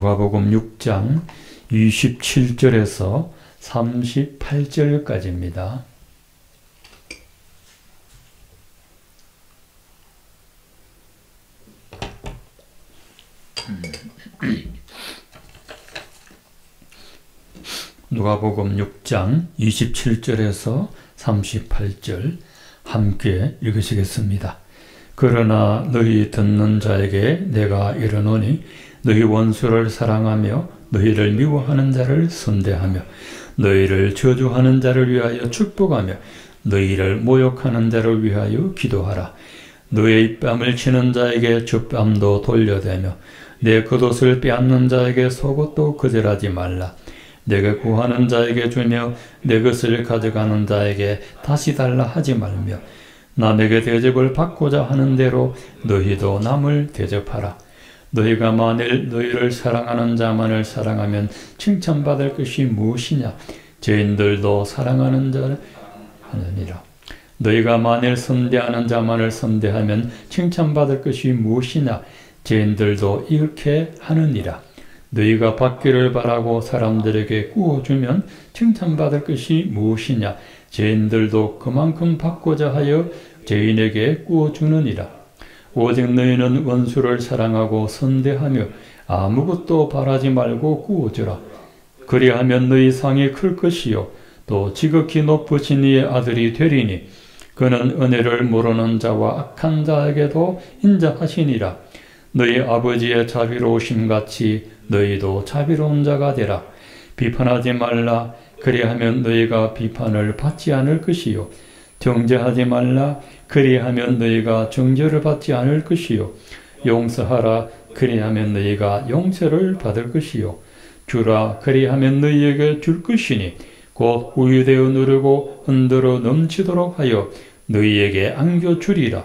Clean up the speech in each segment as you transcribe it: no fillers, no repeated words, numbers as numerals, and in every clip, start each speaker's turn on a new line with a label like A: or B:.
A: 누가복음 6장 27절에서 38절까지입니다. 누가복음 6장 27절에서 38절 함께 읽으시겠습니다. 그러나 너희 듣는 자에게 내가 이르노니 너희 원수를 사랑하며 너희를 미워하는 자를 선대하며 너희를 저주하는 자를 위하여 축복하며 너희를 모욕하는 자를 위하여 기도하라. 너의 뺨을 치는 자에게 젖뺨도 돌려대며 내 겉옷을 빼앗는 자에게 속옷도 거절하지 말라. 내가 구하는 자에게 주며 내 것을 가져가는 자에게 다시 달라 하지 말며 남에게 대접을 받고자 하는 대로 너희도 남을 대접하라. 너희가 만일 너희를 사랑하는 자만을 사랑하면 칭찬받을 것이 무엇이냐? 죄인들도 사랑하는 자를 하느니라. 너희가 만일 선대하는 자만을 선대하면 칭찬받을 것이 무엇이냐? 죄인들도 이렇게 하느니라. 너희가 받기를 바라고 사람들에게 구워주면 칭찬받을 것이 무엇이냐? 죄인들도 그만큼 받고자 하여 죄인에게 구워주느니라. 오직 너희는 원수를 사랑하고 선대하며 아무것도 바라지 말고 구워주라. 그리하면 너희 상이 클 것이요 또 지극히 높으신 이의 아들이 되리니 그는 은혜를 모르는 자와 악한 자에게도 인자하시니라. 너희 아버지의 자비로우심 같이 너희도 자비로운 자가 되라. 비판하지 말라. 그리하면 너희가 비판을 받지 않을 것이요 정죄하지 말라. 그리하면 너희가 정죄를 받지 않을 것이요 용서하라. 그리하면 너희가 용서를 받을 것이요 주라. 그리하면 너희에게 줄 것이니 곧 후유되어 누르고 흔들어 넘치도록 하여 너희에게 안겨주리라.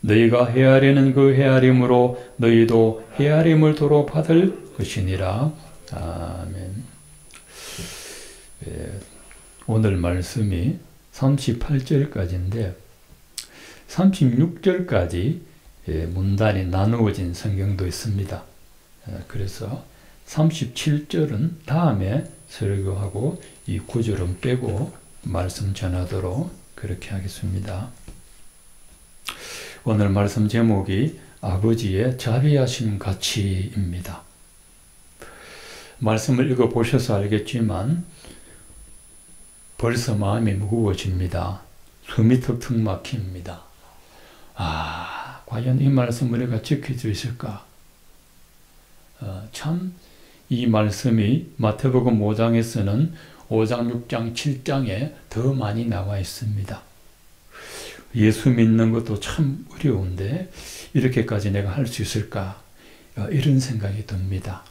A: 너희가 헤아리는 그 헤아림으로 너희도 헤아림을 도로 받을 것이니라. 아멘. 오늘 말씀이 38절까지인데 36절까지 문단이 나누어진 성경도 있습니다. 그래서 37절은 다음에 설교하고 이 구절은 빼고 말씀 전하도록 그렇게 하겠습니다. 오늘 말씀 제목이 아버지의 자비하심 같이입니다. 말씀을 읽어보셔서 알겠지만 벌써 마음이 무거워집니다. 숨이 턱턱 막힙니다. 과연 이 말씀을 우리가 지킬 수 있을까? 참 이 말씀이 마태복음 5장에서는 5장, 6장, 7장에 더 많이 나와 있습니다. 예수 믿는 것도 참 어려운데 이렇게까지 내가 할 수 있을까? 이런 생각이 듭니다.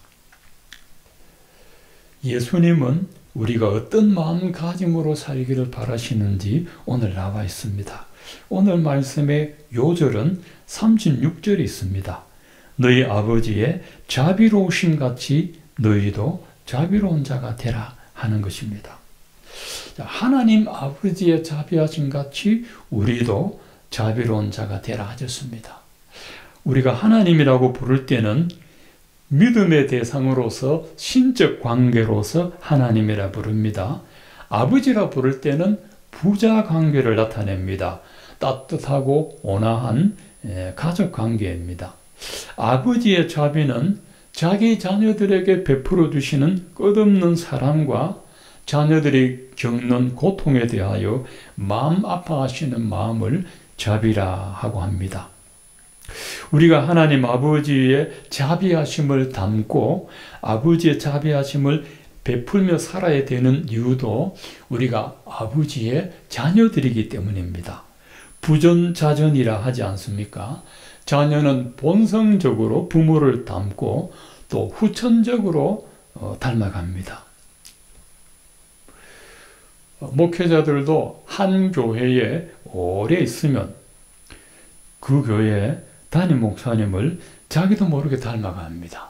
A: 예수님은 우리가 어떤 마음가짐으로 살기를 바라시는지 오늘 나와 있습니다. 오늘 말씀의 요절은 36절이 있습니다. 너희 아버지의 자비로우심 같이 너희도 자비로운 자가 되라 하는 것입니다. 하나님 아버지의 자비하심 같이 우리도 자비로운 자가 되라 하셨습니다. 우리가 하나님이라고 부를 때는 믿음의 대상으로서 신적 관계로서 하나님이라 부릅니다. 아버지라 부를 때는 부자 관계를 나타냅니다. 따뜻하고 온화한 가족 관계입니다. 아버지의 자비는 자기 자녀들에게 베풀어 주시는 끝없는 사랑과 자녀들이 겪는 고통에 대하여 마음 아파하시는 마음을 자비라 하고 합니다. 우리가 하나님 아버지의 자비하심을 담고 아버지의 자비하심을 베풀며 살아야 되는 이유도 우리가 아버지의 자녀들이기 때문입니다. 부전자전이라 하지 않습니까? 자녀는 본성적으로 부모를 닮고 또 후천적으로 닮아갑니다. 목회자들도 한 교회에 오래 있으면 그 교회에 담임 목사님을 자기도 모르게 닮아갑니다.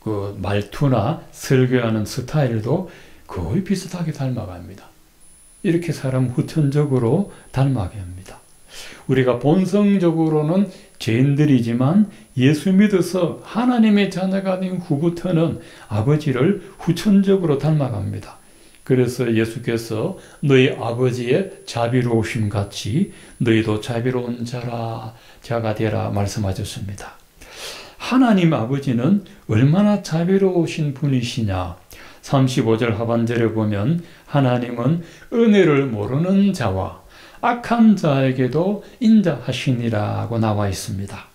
A: 그 말투나 설교하는 스타일도 거의 비슷하게 닮아갑니다. 이렇게 사람 후천적으로 닮아가게 합니다. 우리가 본성적으로는 죄인들이지만 예수 믿어서 하나님의 자녀가 된 후부터는 아버지를 후천적으로 닮아갑니다. 그래서 예수께서 너희 아버지의 자비로우심 같이 너희도 자비로운 자가 되라 말씀하셨습니다. 하나님 아버지는 얼마나 자비로우신 분이시냐. 35절 하반절에 보면 하나님은 은혜를 모르는 자와 악한 자에게도 인자하시니라고 나와 있습니다.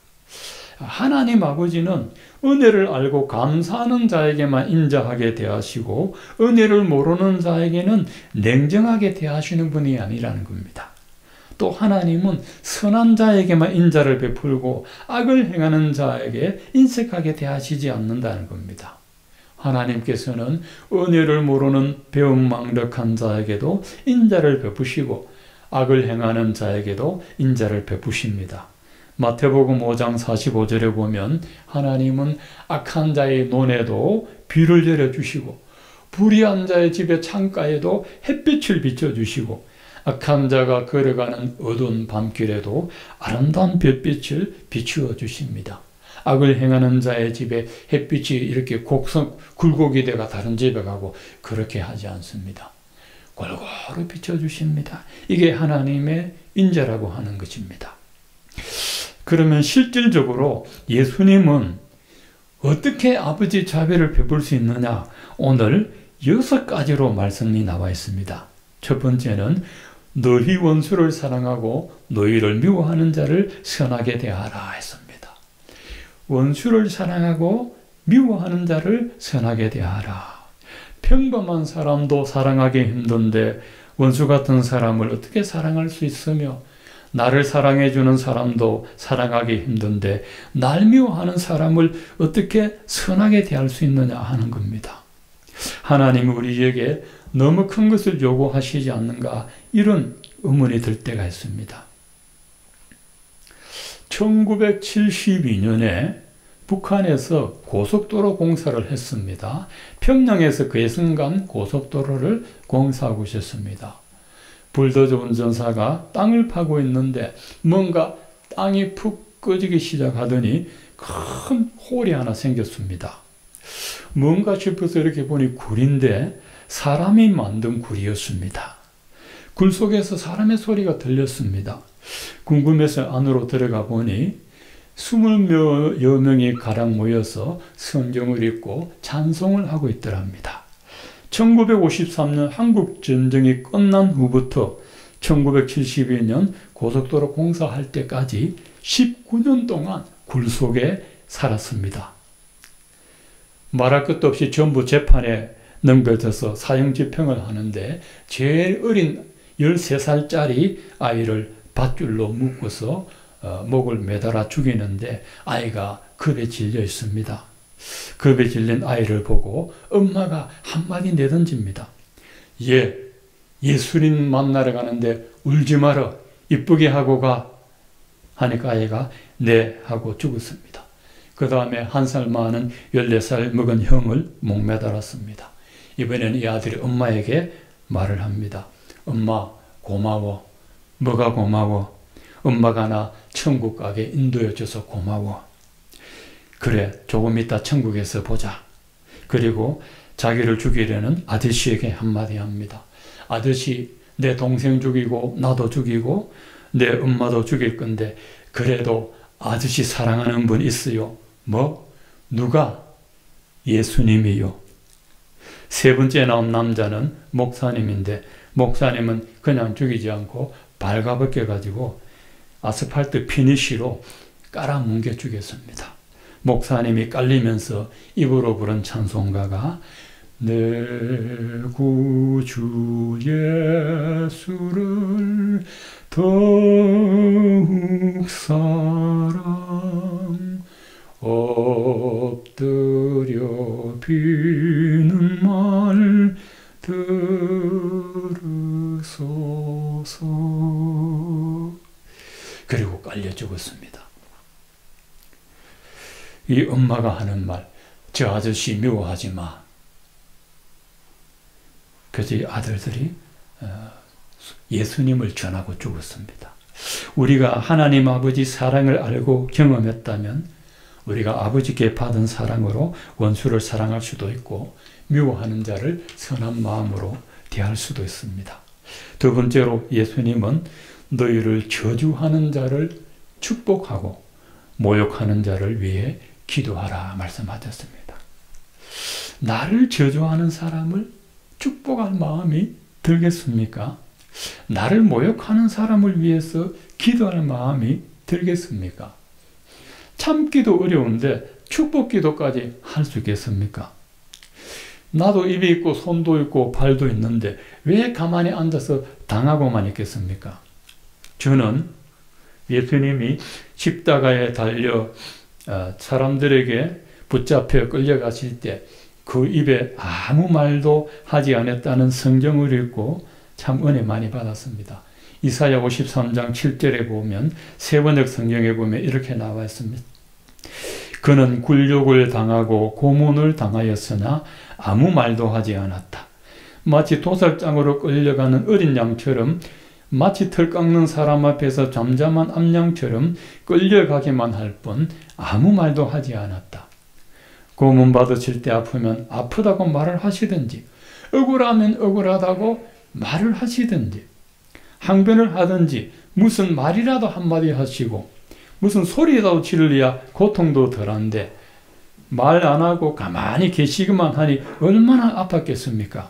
A: 하나님 아버지는 은혜를 알고 감사하는 자에게만 인자하게 대하시고 은혜를 모르는 자에게는 냉정하게 대하시는 분이 아니라는 겁니다. 또 하나님은 선한 자에게만 인자를 베풀고 악을 행하는 자에게 인색하게 대하시지 않는다는 겁니다. 하나님께서는 은혜를 모르는 배은망덕한 자에게도 인자를 베푸시고 악을 행하는 자에게도 인자를 베푸십니다. 마태복음 5장 45절에 보면 하나님은 악한 자의 논에도 비를 내려주시고 불의한 자의 집의 창가에도 햇빛을 비춰주시고 악한 자가 걸어가는 어두운 밤길에도 아름다운 별빛을 비추어 주십니다. 악을 행하는 자의 집에 햇빛이 이렇게 굴곡이 되가 다른 집에 가고 그렇게 하지 않습니다. 골고루 비춰주십니다. 이게 하나님의 인자라고 하는 것입니다. 그러면 실질적으로 예수님은 어떻게 아버지 자비를 베풀 수 있느냐? 오늘 6가지로 말씀이 나와 있습니다. 첫 번째는 너희 원수를 사랑하고 너희를 미워하는 자를 선하게 대하라 했습니다. 원수를 사랑하고 미워하는 자를 선하게 대하라. 평범한 사람도 사랑하기 힘든데 원수 같은 사람을 어떻게 사랑할 수 있으며 나를 사랑해주는 사람도 사랑하기 힘든데 날 미워하는 사람을 어떻게 선하게 대할 수 있느냐 하는 겁니다. 하나님은 우리에게 너무 큰 것을 요구하시지 않는가 이런 의문이 들 때가 있습니다. 1972년에 북한에서 고속도로 공사를 했습니다. 평양에서 괴승간 고속도로를 공사하고 있었습니다. 불도저 운전사가 땅을 파고 있는데 뭔가 땅이 푹 꺼지기 시작하더니 큰 홀이 하나 생겼습니다. 뭔가 싶어서 이렇게 보니 굴인데 사람이 만든 굴이었습니다. 굴 속에서 사람의 소리가 들렸습니다. 궁금해서 안으로 들어가 보니 20여 명이 가량 모여서 성경을 읽고 찬송을 하고 있더랍니다. 1953년 한국 전쟁이 끝난 후부터 1972년 고속도로 공사할 때까지 19년 동안 굴 속에 살았습니다. 말할 것도 없이 전부 재판에 넘겨져서 사형집행을 하는데 제일 어린 13살짜리 아이를 밧줄로 묶어서 목을 매달아 죽이는데 아이가 겁에 질려 있습니다. 겁에 질린 아이를 보고 엄마가 한마디 내던집니다. 예수님 만나러 가는데 울지 마라. 이쁘게 하고 가. 하니까 아이가 네 하고 죽었습니다. 그 다음에 1살 많은 14살 먹은 형을 목 매달았습니다. 이번에는 이 아들이 엄마에게 말을 합니다. 엄마 고마워. 뭐가 고마워? 엄마가 나 천국 가게 인도해줘서 고마워. 그래 조금 이따 천국에서 보자. 그리고 자기를 죽이려는 아저씨에게 한마디 합니다. 아저씨 내 동생 죽이고 나도 죽이고 내 엄마도 죽일 건데 그래도 아저씨 사랑하는 분 있어요. 뭐? 누가? 예수님이요. 세 번째 나온 남자는 목사님인데 목사님은 그냥 죽이지 않고 발가벗겨 가지고 아스팔트 피니쉬로 깔아뭉개 죽였습니다. 목사님이 깔리면서 입으로 부른 찬송가가 내 구주 예수를 더욱 사랑 엎드려 비는 말 들으소서. 그리고 깔려 죽었습니다. 이 엄마가 하는 말, 저 아저씨 미워하지 마. 그래서 이 아들들이 예수님을 전하고 죽었습니다. 우리가 하나님 아버지 사랑을 알고 경험했다면 우리가 아버지께 받은 사랑으로 원수를 사랑할 수도 있고 미워하는 자를 선한 마음으로 대할 수도 있습니다. 두 번째로 예수님은 너희를 저주하는 자를 축복하고 모욕하는 자를 위해 기도하라 말씀하셨습니다. 나를 저주하는 사람을 축복할 마음이 들겠습니까? 나를 모욕하는 사람을 위해서 기도할 마음이 들겠습니까? 참기도 어려운데 축복 기도까지 할 수 있겠습니까? 나도 입이 있고 손도 있고 발도 있는데 왜 가만히 앉아서 당하고만 있겠습니까? 저는 예수님이 십자가에 달려 사람들에게 붙잡혀 끌려가실 때 그 입에 아무 말도 하지 않았다는 성경을 읽고 참 은혜 많이 받았습니다. 이사야 53장 7절에 보면 세번역 성경에 보면 이렇게 나와 있습니다. 그는 굴욕을 당하고 고문을 당하였으나 아무 말도 하지 않았다. 마치 도살장으로 끌려가는 어린 양처럼 마치 털 깎는 사람 앞에서 잠잠한 암양처럼 끌려가기만 할 뿐 아무 말도 하지 않았다. 고문 받으실 때 아프면 아프다고 말을 하시든지 억울하면 억울하다고 말을 하시든지 항변을 하든지 무슨 말이라도 한마디 하시고 무슨 소리라도 지르려야 고통도 덜한데 말 안 하고 가만히 계시기만 하니 얼마나 아팠겠습니까?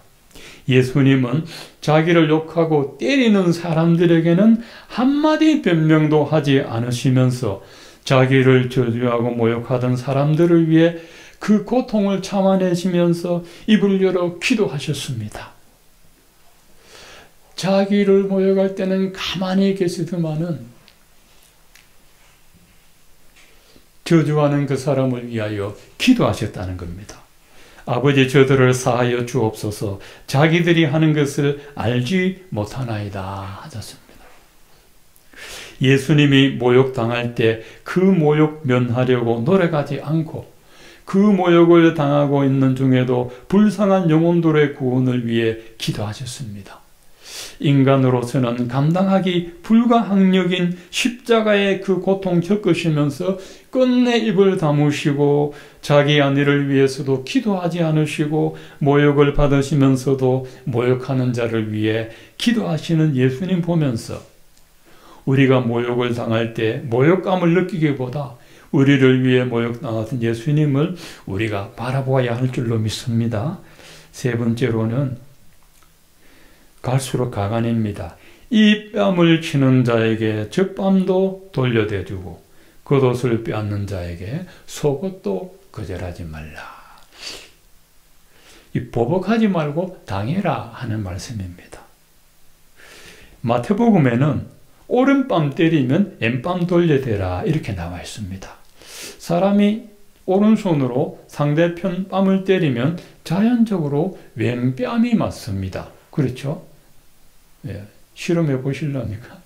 A: 예수님은 자기를 욕하고 때리는 사람들에게는 한마디 변명도 하지 않으시면서 자기를 저주하고 모욕하던 사람들을 위해 그 고통을 참아내시면서 입을 열어 기도하셨습니다. 자기를 모욕할 때는 가만히 계시더만은 저주하는 그 사람을 위하여 기도하셨다는 겁니다. 아버지 저들을 사하여 주옵소서 자기들이 하는 것을 알지 못하나이다 하셨습니다. 예수님이 모욕당할 때 그 모욕 면하려고 노력하지 않고 그 모욕을 당하고 있는 중에도 불쌍한 영혼들의 구원을 위해 기도하셨습니다. 인간으로서는 감당하기 불가항력인 십자가의 그 고통 겪으시면서 끝내 입을 다무시고 자기 안위를 위해서도 기도하지 않으시고 모욕을 받으시면서도 모욕하는 자를 위해 기도하시는 예수님 보면서 우리가 모욕을 당할 때 모욕감을 느끼기보다 우리를 위해 모욕당하신 예수님을 우리가 바라보아야 할 줄로 믿습니다. 세 번째로는 갈수록 가관입니다. 이 뺨을 치는 자에게 젖밤도 돌려대주고 겉옷을 빼앗는 자에게 속옷도 거절하지 말라. 이 보복하지 말고 당해라 하는 말씀입니다. 마태복음에는 오른밤 때리면 왼밤 돌려대라 이렇게 나와 있습니다. 사람이 오른손으로 상대편 뺨을 때리면 자연적으로 왼뺨이 맞습니다. 그렇죠? 예, 실험해 보실랍니까?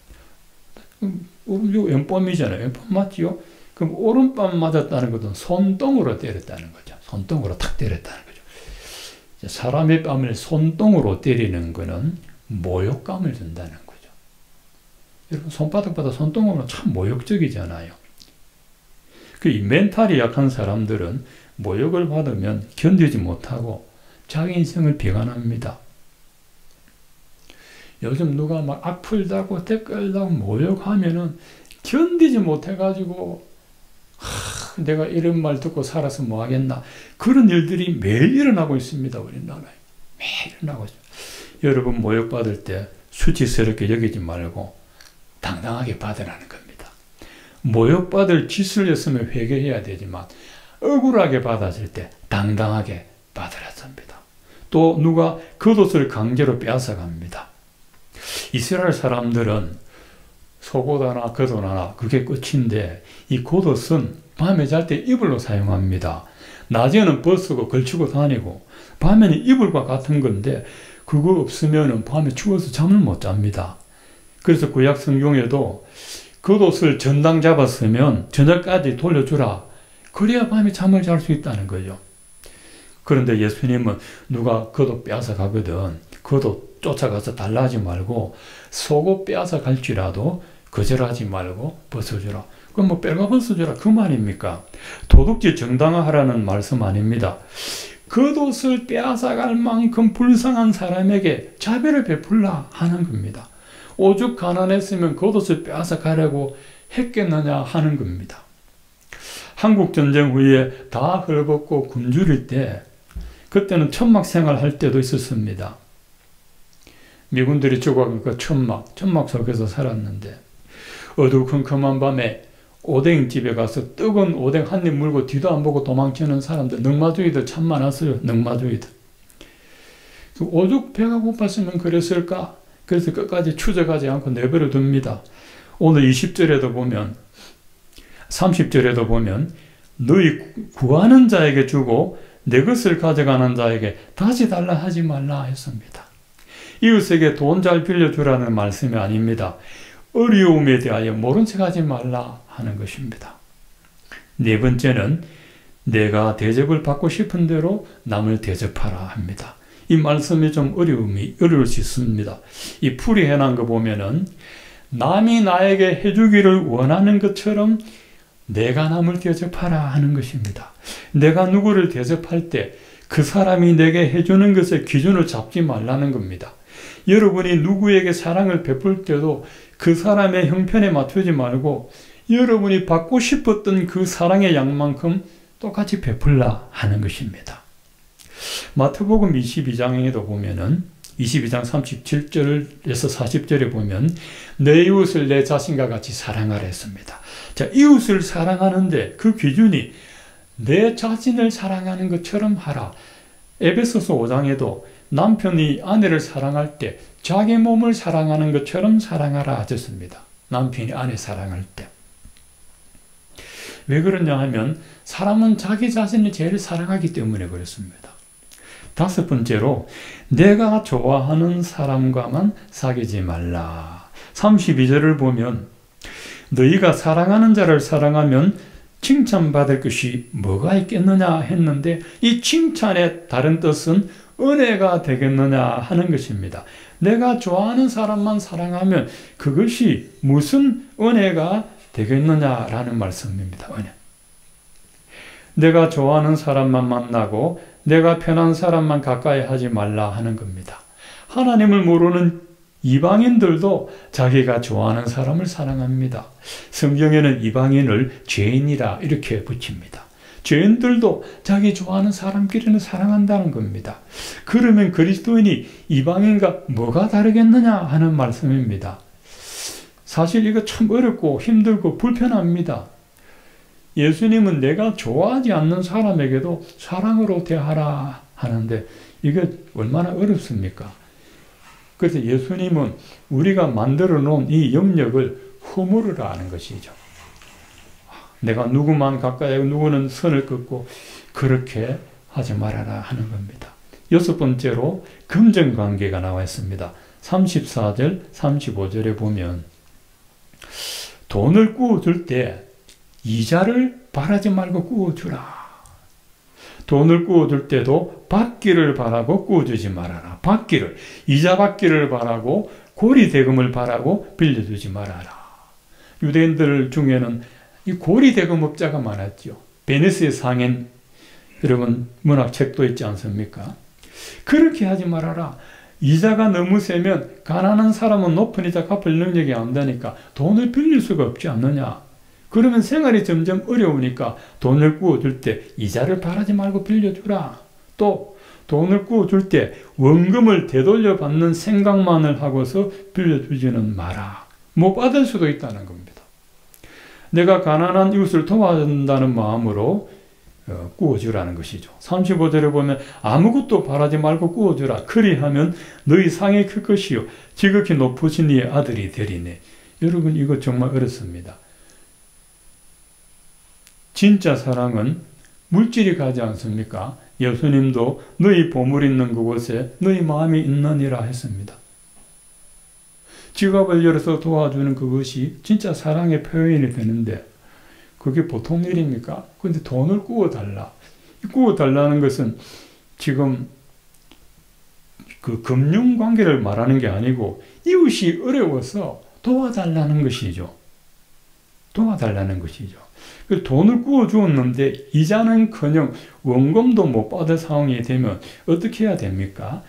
A: 왼뺨이잖아요. 왼뺨 맞지요? 그럼 오른뺨 맞았다는 것은 손등으로 때렸다는 거죠. 손등으로 탁 때렸다는 거죠. 사람의 뺨을 손등으로 때리는 것은 모욕감을 준다는 거죠. 여러분 손바닥보다 손등으로 참 모욕적이잖아요. 그 멘탈이 약한 사람들은 모욕을 받으면 견디지 못하고 자기 인생을 비관합니다. 요즘 누가 막 악플다고 댓글다고 모욕하면은 견디지 못해가지고 내가 이런 말 듣고 살아서 뭐 하겠나 그런 일들이 매일 일어나고 있습니다. 우리나라에 매일 일어나고 있습니다. 여러분 모욕받을 때 수치스럽게 여기지 말고 당당하게 받으라는 겁니다. 모욕받을 짓을 했으면 회개해야 되지만 억울하게 받았을 때 당당하게 받으라 합니다. 또 누가 겉옷을 강제로 빼앗아갑니다. 이스라엘 사람들은 속옷 하나 겉옷 하나 그게 끝인데 이 겉옷은 밤에 잘 때 이불로 사용합니다. 낮에는 벗고 걸치고 다니고 밤에는 이불과 같은 건데 그거 없으면 밤에 추워서 잠을 못 잡니다. 그래서 구약 성경에도 겉옷을 전당 잡았으면 저녁까지 돌려주라. 그래야 밤에 잠을 잘 수 있다는 거죠. 그런데 예수님은 누가 겉옷 빼앗아 가거든 겉옷 쫓아가서 달라하지 말고 속옷 빼앗아 갈지라도 거절하지 말고 벗어주라. 그럼 뭐 빼가 벗어주라 그 말입니까? 도둑질 정당화하라는 말씀 아닙니다. 겉옷을 빼앗아갈 만큼 불쌍한 사람에게 자비를 베풀라 하는 겁니다. 오죽 가난했으면 겉옷을 빼앗아가려고 했겠느냐 하는 겁니다. 한국전쟁 후에 다 헐벗고 굶주릴 때, 그때는 천막 생활할 때도 있었습니다. 미군들이 죽어가니까 천막 속에서 살았는데, 어두컴컴한 밤에 오뎅집에 가서 뜨거운 오뎅 한 입 물고 뒤도 안 보고 도망치는 사람들, 늑마주의들 참 많았어요. 늑마주의들. 오죽 배가 고팠으면 그랬을까? 그래서 끝까지 추적하지 않고 내버려 둡니다. 오늘 20절에도 보면, 30절에도 보면 너희 구하는 자에게 주고 내 것을 가져가는 자에게 다시 달라 하지 말라 했습니다. 이웃에게 돈 잘 빌려주라는 말씀이 아닙니다. 어려움에 대하여 모른 척하지 말라 하는 것입니다. 네 번째는 내가 대접을 받고 싶은 대로 남을 대접하라 합니다. 이 말씀이 좀 어려울 수 있습니다. 이 풀이 해놓은 거 보면은 남이 나에게 해주기를 원하는 것처럼 내가 남을 대접하라 하는 것입니다. 내가 누구를 대접할 때 그 사람이 내게 해주는 것의 기준을 잡지 말라는 겁니다. 여러분이 누구에게 사랑을 베풀 때도 그 사람의 형편에 맞추지 말고 여러분이 받고 싶었던 그 사랑의 양만큼 똑같이 베풀라 하는 것입니다. 마태복음 22장에도 보면은 22장 37절에서 40절에 보면 내 이웃을 내 자신과 같이 사랑하라 했습니다. 자, 이웃을 사랑하는데 그 기준이 내 자신을 사랑하는 것처럼 하라. 에베소서 5장에도 남편이 아내를 사랑할 때 자기 몸을 사랑하는 것처럼 사랑하라 하셨습니다. 남편이 아내 사랑할 때. 왜 그러냐 하면 사람은 자기 자신을 제일 사랑하기 때문에 그렇습니다. 다섯 번째로 내가 좋아하는 사람과만 사귀지 말라. 32절을 보면 너희가 사랑하는 자를 사랑하면 칭찬받을 것이 뭐가 있겠느냐 했는데 이 칭찬의 다른 뜻은 은혜가 되겠느냐 하는 것입니다. 내가 좋아하는 사람만 사랑하면 그것이 무슨 은혜가 되겠느냐라는 말씀입니다. 은혜. 내가 좋아하는 사람만 만나고 내가 편한 사람만 가까이 하지 말라 하는 겁니다. 하나님을 모르는 이방인들도 자기가 좋아하는 사람을 사랑합니다. 성경에는 이방인을 죄인이라 이렇게 붙입니다. 죄인들도 자기 좋아하는 사람끼리는 사랑한다는 겁니다. 그러면 그리스도인이 이방인과 뭐가 다르겠느냐 하는 말씀입니다. 사실 이거 참 어렵고 힘들고 불편합니다. 예수님은 내가 좋아하지 않는 사람에게도 사랑으로 대하라 하는데 이게 얼마나 어렵습니까? 그래서 예수님은 우리가 만들어 놓은 이 영역을 허물으라 하는 것이죠. 내가 누구만 가까이 하고 누구는 선을 긋고 그렇게 하지 말아라 하는 겁니다. 여섯 번째로 금전관계가 나와 있습니다. 34절, 35절에 보면 돈을 꾸어줄 때 이자를 바라지 말고 꾸어주라. 돈을 꾸어줄 때도 받기를 바라고 꾸어주지 말아라. 받기를, 이자 받기를 바라고 고리대금을 바라고 빌려주지 말아라. 유대인들 중에는 이 고리대금업자가 많았죠. 베니스의 상인, 여러분 문학책도 있지 않습니까? 그렇게 하지 말아라. 이자가 너무 세면 가난한 사람은 높은 이자 갚을 능력이 안 되니까 돈을 빌릴 수가 없지 않느냐. 그러면 생활이 점점 어려우니까 돈을 꾸어줄 때 이자를 바라지 말고 빌려주라. 또 돈을 꾸어줄 때 원금을 되돌려 받는 생각만을 하고서 빌려주지는 마라. 못 받을 수도 있다는 겁니다. 내가 가난한 이웃을 도와준다는 마음으로 꾸어주라는 것이죠. 35절에 보면 아무것도 바라지 말고 꾸어주라. 그리하면 너희 상이 클 것이요 지극히 높으신 이의 아들이 되리네. 여러분 이거 정말 어렵습니다. 진짜 사랑은 물질이 가지 않습니까? 예수님도 너희 보물 있는 그곳에 너희 마음이 있느니라 했습니다. 지갑을 열어서 도와주는 그것이 진짜 사랑의 표현이 되는데 그게 보통 일입니까? 그런데 돈을 꾸어달라. 꾸어달라는 것은 지금 그 금융관계를 말하는 게 아니고 이웃이 어려워서 도와달라는 것이죠. 도와달라는 것이죠. 그 돈을 구워 주었는데 이자는커녕 원금도 못 받을 상황이 되면 어떻게 해야 됩니까?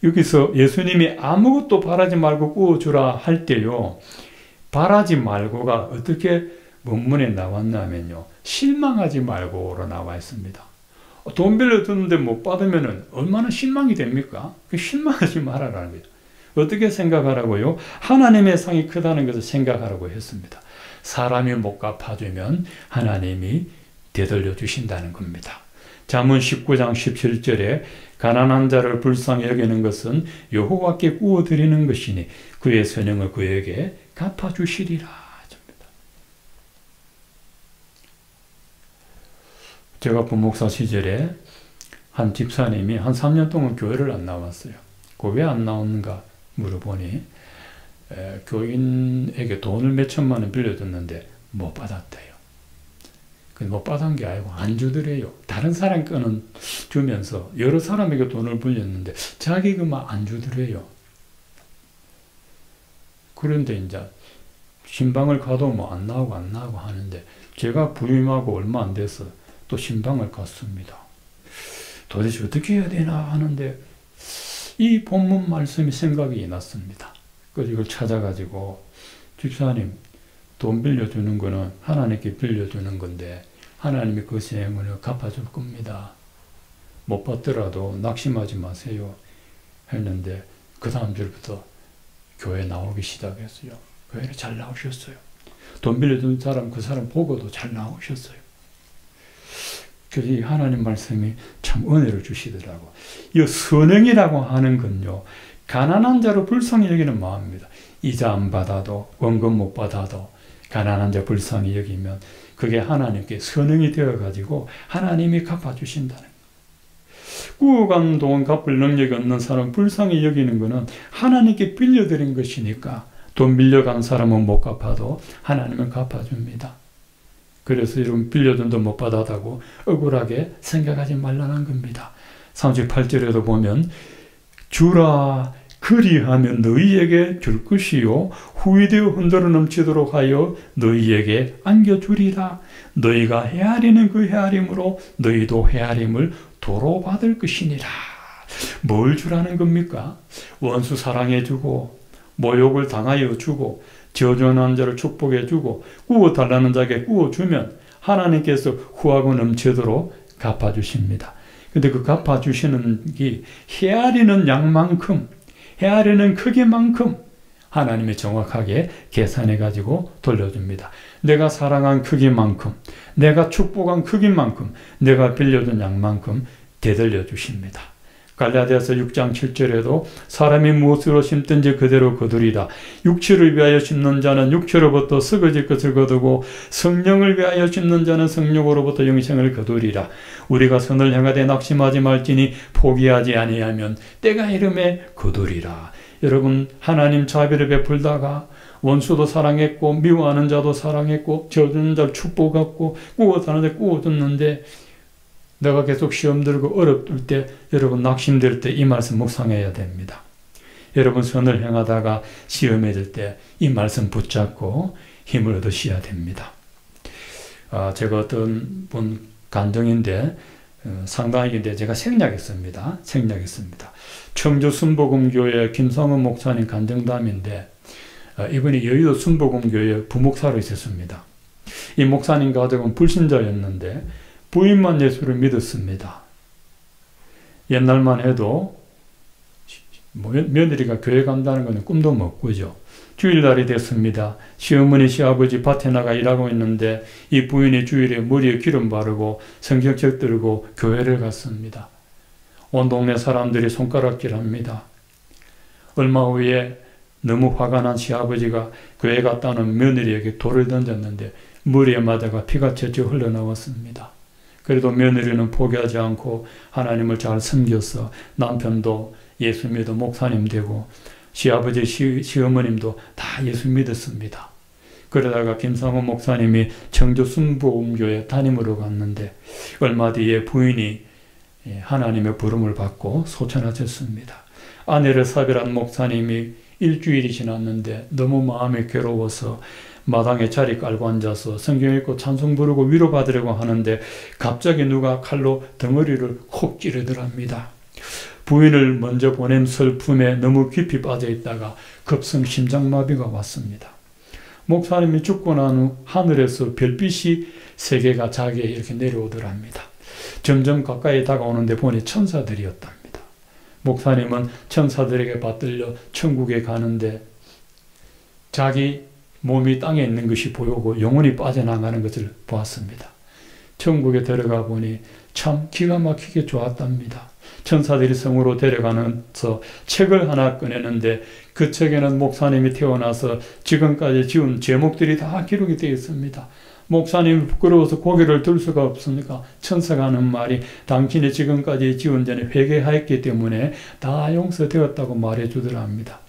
A: 여기서 예수님이 아무것도 바라지 말고 구워 주라 할 때요. 바라지 말고가 어떻게 본문에 나왔냐면요. 실망하지 말고로 나와 있습니다. 돈 빌려줬는데 못 받으면 얼마나 실망이 됩니까? 실망하지 말아라는 거죠. 어떻게 생각하라고요? 하나님의 상이 크다는 것을 생각하라고 했습니다. 사람이 못 갚아주면 하나님이 되돌려 주신다는 겁니다. 잠언 19장 17절에 가난한 자를 불쌍히 여기는 것은 여호와께 구워드리는 것이니 그의 선행을 그에게 갚아주시리라. 제가 부목사 시절에 한 집사님이 한 3년 동안 교회를 안 나왔어요. 그 왜 안 나오는가 물어보니 교인에게 돈을 몇 천만 원 빌려줬는데 못 받았대요. 못 받은 게 아니고 안 주더래요. 다른 사람 거는 주면서 여러 사람에게 돈을 빌렸는데 자기 그만 안 주더래요. 그런데 이제 신방을 가도 뭐 안 나오고 하는데 제가 부임하고 얼마 안 돼서 또 신방을 갔습니다. 도대체 어떻게 해야 되나 하는데 이 본문 말씀이 생각이 났습니다. 그래서 이걸 찾아가지고 집사님 돈 빌려주는 거는 하나님께 빌려주는 건데 하나님이 그 생을 갚아줄 겁니다. 못 받더라도 낙심하지 마세요. 했는데 그 다음 주부터 교회 나오기 시작했어요. 교회를 잘 나오셨어요. 돈 빌려준 사람 그 사람 보고도 잘 나오셨어요. 그래서 이 하나님 말씀이 참 은혜를 주시더라고. 이 선행이라고 하는 건요. 가난한 자로 불쌍히 여기는 마음입니다. 이자 안 받아도 원금 못 받아도 가난한 자 불쌍히 여기면 그게 하나님께 선행이 되어가지고 하나님이 갚아주신다는 거예요. 구워간 돈 갚을 능력이 없는 사람 불쌍히 여기는 것은 하나님께 빌려드린 것이니까 돈 빌려간 사람은 못 갚아도 하나님은 갚아줍니다. 그래서 여러분 빌려준 돈 못 받았다고 억울하게 생각하지 말라는 겁니다. 38절에도 보면 주라 그리하면 너희에게 줄 것이요 후이되어 흔들어 넘치도록 하여 너희에게 안겨주리라. 너희가 헤아리는 그 헤아림으로 너희도 헤아림을 도로 받을 것이니라. 뭘 주라는 겁니까? 원수 사랑해주고 모욕을 당하여 주고 저주하는 자를 축복해 주고 구워달라는 자에게 구워주면 하나님께서 후하고 넘치도록 갚아주십니다. 근데 그 갚아주시는 게 헤아리는 양만큼 헤아리는 크기만큼 하나님이 정확하게 계산해 가지고 돌려줍니다. 내가 사랑한 크기만큼 내가 축복한 크기만큼 내가 빌려준 양만큼 되돌려 주십니다. 갈라디아서 6장 7절에도 사람이 무엇으로 심든지 그대로 거두리다. 육체를 위하여 심는 자는 육체로부터 썩어질 것을 거두고 성령을 위하여 심는 자는 성령으로부터 영생을 거두리라. 우리가 선을 향하되 낙심하지 말지니 포기하지 아니하면 때가 이름에 거두리라. 여러분 하나님 자비를 베풀다가 원수도 사랑했고 미워하는 자도 사랑했고 저주는 자를 축복했고 구워주는 데 구워줬는데 내가 계속 시험 들고 어렵을 때 여러분 낙심될 때 이 말씀 묵상해야 됩니다. 여러분 선을 행하다가 시험에 들 때 이 말씀 붙잡고 힘을 얻으셔야 됩니다. 제가 어떤 분 간증인데 상당히인데 제가 생략했습니다. 청주 순복음교회 김성은 목사님 간증담인데 이분이 여의도 순복음교회 부목사로 있었습니다. 이 목사님 가족은 불신자였는데 부인만 예수를 믿었습니다. 옛날만 해도 며느리가 교회 간다는 것은 꿈도 못 꾸죠. 주일날이 됐습니다. 시어머니 시아버지 밭에 나가 일하고 있는데 이 부인이 주일에 머리에 기름 바르고 성경책 들고 교회를 갔습니다. 온 동네 사람들이 손가락질합니다. 얼마 후에 너무 화가 난 시아버지가 교회 갔다는 며느리에게 돌을 던졌는데 머리에 맞아가 피가 철철 흘러나왔습니다. 그래도 며느리는 포기하지 않고 하나님을 잘 섬겨서 남편도 예수 믿어 목사님 되고 시아버지 시어머님도 다 예수 믿었습니다. 그러다가 김상호 목사님이 청주 순복음교회 담임으로 갔는데 얼마 뒤에 부인이 하나님의 부름을 받고 소천하셨습니다. 아내를 사별한 목사님이 일주일이 지났는데 너무 마음이 괴로워서 마당에 자리 깔고 앉아서 성경 읽고 찬송 부르고 위로받으려고 하는데 갑자기 누가 칼로 덩어리를 콕 찌르더랍니다. 부인을 먼저 보낸 슬픔에 너무 깊이 빠져 있다가 급성 심장마비가 왔습니다. 목사님이 죽고 난 후 하늘에서 별빛이 세 개가 자기에 이렇게 내려오더랍니다. 점점 가까이 다가오는데 보니 천사들이었답니다. 목사님은 천사들에게 받들려 천국에 가는데 자기 몸이 땅에 있는 것이 보이고 영혼이 빠져나가는 것을 보았습니다. 천국에 들어가 보니 참 기가 막히게 좋았답니다. 천사들이 성으로 데려가면서 책을 하나 꺼내는데 그 책에는 목사님이 태어나서 지금까지 지은 제목들이 다 기록이 되어 있습니다. 목사님이 부끄러워서 고개를 들 수가 없으니까 천사가 하는 말이 당신이 지금까지 지은 전에 회개하였기 때문에 다 용서되었다고 말해주더랍니다.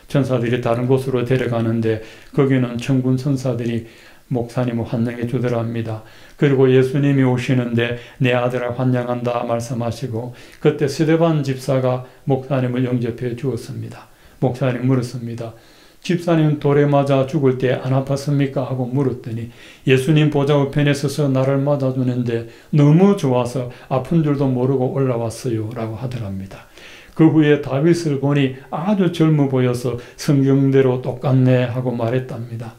A: 천사들이 다른 곳으로 데려가는데 거기는 천군 천사들이 목사님을 환영해 주더랍니다. 그리고 예수님이 오시는데 내 아들아 환영한다 말씀하시고 그때 스데반 집사가 목사님을 영접해 주었습니다. 목사님 물었습니다. 집사님 돌에 맞아 죽을 때 안 아팠습니까? 하고 물었더니 예수님 보좌 우편에 서서 나를 맞아주는데 너무 좋아서 아픈 줄도 모르고 올라왔어요 라고 하더랍니다. 그 후에 다윗을 보니 아주 젊어 보여서 성경대로 똑같네 하고 말했답니다.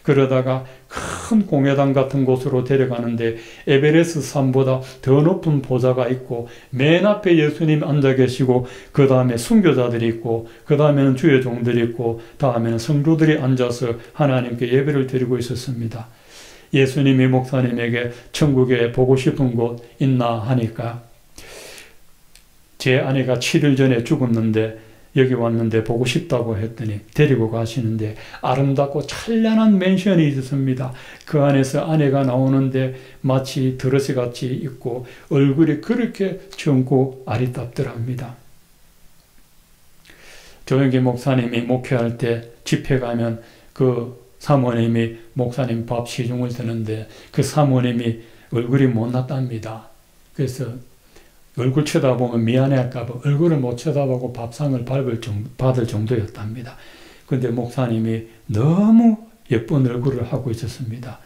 A: 그러다가 큰 공회당 같은 곳으로 데려가는데 에베레스트 산보다 더 높은 보좌가 있고 맨 앞에 예수님 앉아 계시고 그 다음에 순교자들이 있고 그 다음에는 주의 종들이 있고 다음에는 성도들이 앉아서 하나님께 예배를 드리고 있었습니다. 예수님이 목사님에게 천국에 보고 싶은 곳 있나 하니까 제 아내가 7일 전에 죽었는데 여기 왔는데 보고 싶다고 했더니 데리고 가시는데 아름답고 찬란한 맨션이 있었습니다. 그 안에서 아내가 나오는데 마치 드레스같이 입고 얼굴이 그렇게 젊고 아리답더랍니다. 조영기 목사님이 목회할 때 집회 가면 그 사모님이 목사님 밥 시중을 드는데 그 사모님이 얼굴이 못났답니다. 그래서 얼굴 쳐다보면 미안해할까봐 얼굴을 못 쳐다보고 밥상을 받을 정도였답니다. 그런데 목사님이 너무 예쁜 얼굴을 하고 있었습니다.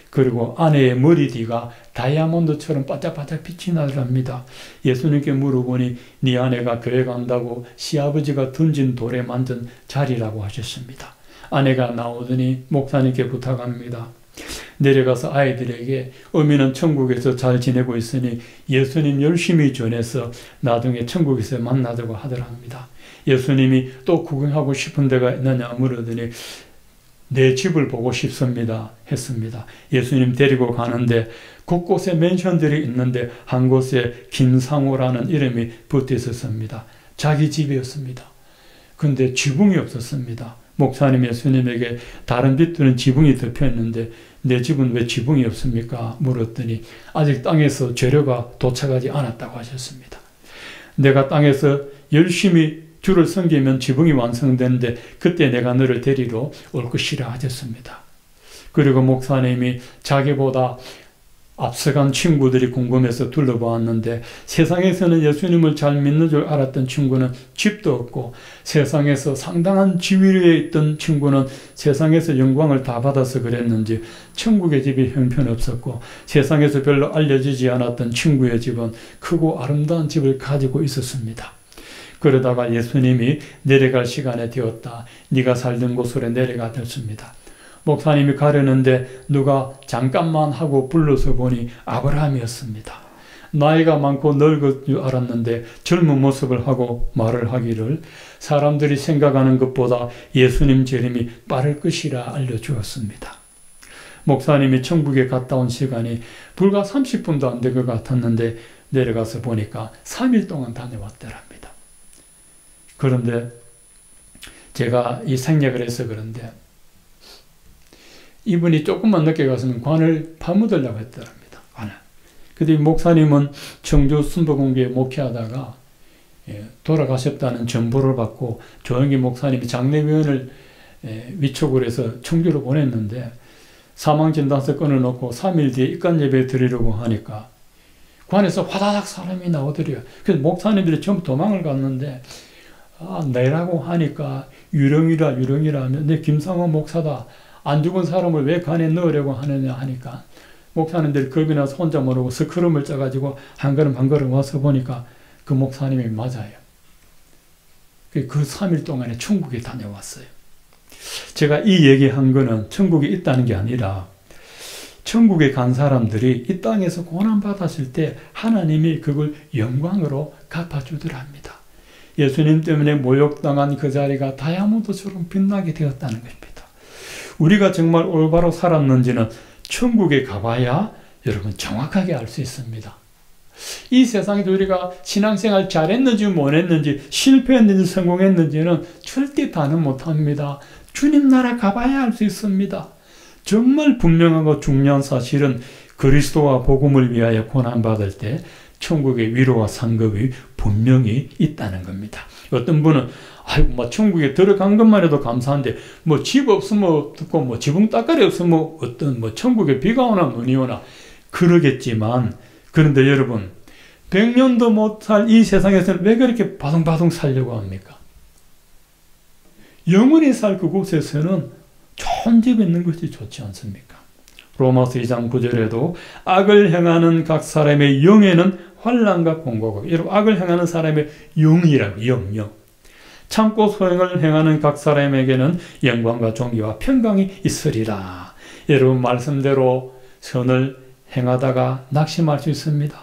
A: 그리고 아내의 머리띠가 다이아몬드처럼 반짝반짝 빛이 나더랍니다. 예수님께 물어보니 네 아내가 교회 간다고 시아버지가 던진 돌에 만든 자리라고 하셨습니다. 아내가 나오더니 목사님께 부탁합니다. 내려가서 아이들에게 어미는 천국에서 잘 지내고 있으니 예수님 열심히 전해서 나중에 천국에서 만나자고 하더랍니다. 예수님이 또 구경하고 싶은 데가 있느냐 물으더니 내 집을 보고 싶습니다 했습니다. 예수님 데리고 가는데 곳곳에 맨션들이 있는데 한 곳에 김상호라는 이름이 붙어 있었습니다. 자기 집이었습니다. 근데 지붕이 없었습니다. 목사님 예수님에게 다른 집들은 지붕이 덮여 있는데 내 집은 왜 지붕이 없습니까? 물었더니 아직 땅에서 재료가 도착하지 않았다고 하셨습니다. 내가 땅에서 열심히 주를 섬기면 지붕이 완성되는데 그때 내가 너를 데리러 올 것이라 하셨습니다. 그리고 목사님이 자기보다 앞서간 친구들이 궁금해서 둘러보았는데 세상에서는 예수님을 잘 믿는 줄 알았던 친구는 집도 없고 세상에서 상당한 지위에 있던 친구는 세상에서 영광을 다 받아서 그랬는지 천국의 집이 형편없었고 세상에서 별로 알려지지 않았던 친구의 집은 크고 아름다운 집을 가지고 있었습니다. 그러다가 예수님이 내려갈 시간이 되었다. 네가 살던 곳으로 내려가셨습니다. 목사님이 가려는데 누가 잠깐만 하고 불러서 보니 아브라함이었습니다. 나이가 많고 늙은 줄 알았는데 젊은 모습을 하고 말을 하기를 사람들이 생각하는 것보다 예수님 재림이 빠를 것이라 알려주었습니다. 목사님이 천국에 갔다 온 시간이 불과 30분도 안 된 것 같았는데 내려가서 보니까 3일 동안 다녀왔더랍니다. 그런데 제가 이 생략을 해서 그런데 이분이 조금만 늦게 갔으면 관을 파묻으려고 했더랍니다. 관을. 근데 목사님은 청주 순복음교회 목회하다가 돌아가셨다는 전보를 받고 조영기 목사님이 장례위원을 위촉을 해서 청주로 보냈는데 사망진단서 끊어놓고 3일 뒤에 입간예배 드리려고 하니까 관에서 화다닥 사람이 나오더래요. 그래서 목사님들이 전부 도망을 갔는데 내라고 하니까 유령이라 하면 내 김상원 목사다. 안 죽은 사람을 왜 간에 넣으려고 하느냐 하니까 목사님들이 겁이 나서 혼자 모르고 스크럼을 짜가지고 한 걸음 한 걸음 와서 보니까 그 목사님이 맞아요. 그 3일 동안에 천국에 다녀왔어요. 제가 이 얘기한 거는 천국에 있다는 게 아니라 천국에 간 사람들이 이 땅에서 고난받았을 때 하나님이 그걸 영광으로 갚아주더랍니다. 예수님 때문에 모욕당한 그 자리가 다이아몬드처럼 빛나게 되었다는 것입니다. 우리가 정말 올바로 살았는지는 천국에 가봐야 여러분 정확하게 알 수 있습니다. 이 세상에서 우리가 신앙생활 잘했는지 못했는지 실패했는지 성공했는지는 절대 다는 못합니다. 주님 나라 가봐야 알 수 있습니다. 정말 분명하고 중요한 사실은 그리스도와 복음을 위하여 고난받을 때 천국의 위로와 상급이 분명히 있다는 겁니다. 어떤 분은 아이고 천국에 들어간 것만 해도 감사한데 집 없으면 듣고 지붕 따까리 없으면 어떤 천국에 비가 오나 눈이 오나 그러겠지만, 그런데 여러분 100년도 못 살 이 세상에서는 왜 그렇게 바둥바둥 살려고 합니까? 영원히 살 그곳에서는 좋은 집에 있는 것이 좋지 않습니까? 로마서 2장 9절에도 악을 행하는 각 사람의 영에는 환난과 공고가, 여러분 악을 행하는 사람의 영이라고, 영. 참고 소행을 행하는 각 사람에게는 영광과 존귀와 평강이 있으리라. 여러분 말씀대로 선을 행하다가 낙심할 수 있습니다.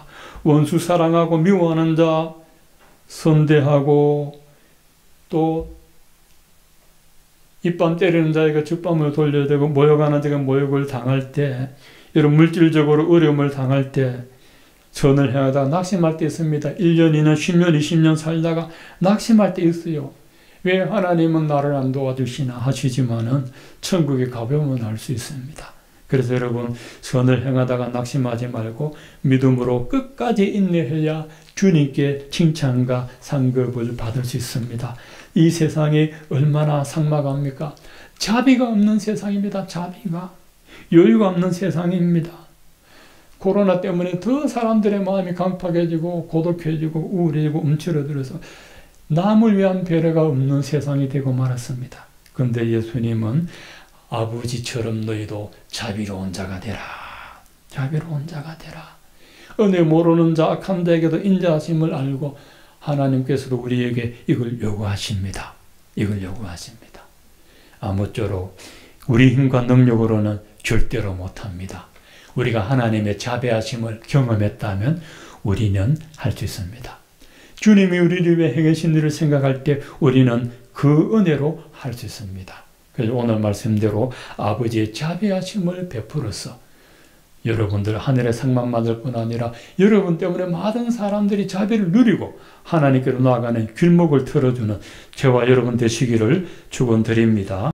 A: 원수 사랑하고 미워하는 자, 선대하고 또 입밤 때리는 자에게 죽밤을 돌려야 되고 모욕하는 자가 모욕을 당할 때, 이런 물질적으로 어려움을 당할 때 선을 행하다가 낙심할 때 있습니다. 1년, 2년, 10년, 20년 살다가 낙심할 때 있어요. 왜 하나님은 나를 안 도와주시나 하시지만은 천국에 가보면 알 수 있습니다. 그래서 여러분 선을 행하다가 낙심하지 말고 믿음으로 끝까지 인내해야 주님께 칭찬과 상급을 받을 수 있습니다. 이 세상이 얼마나 삭막합니까? 자비가 없는 세상입니다. 자비가. 여유가 없는 세상입니다. 코로나 때문에 더 사람들의 마음이 강팍해지고 고독해지고 우울해지고 움츠러들어서 남을 위한 배려가 없는 세상이 되고 말았습니다. 그런데 예수님은 아버지처럼 너희도 자비로운 자가 되라. 자비로운 자가 되라. 은혜 모르는 자 악한 자에게도 인자하심을 알고 하나님께서도 우리에게 이걸 요구하십니다. 이걸 요구하십니다. 아무쪼록 우리 힘과 능력으로는 절대로 못합니다. 우리가 하나님의 자비하심을 경험했다면 우리는 할 수 있습니다. 주님이 우리를 위해 행하신 일을 생각할 때 우리는 그 은혜로 할 수 있습니다. 그래서 오늘 말씀대로 아버지의 자비하심을 베풀어서 여러분들 하늘의 상만 받을 뿐 아니라 여러분 때문에 많은 사람들이 자비를 누리고 하나님께로 나아가는 길목을 틀어주는 저와 여러분 되시기를 축원드립니다.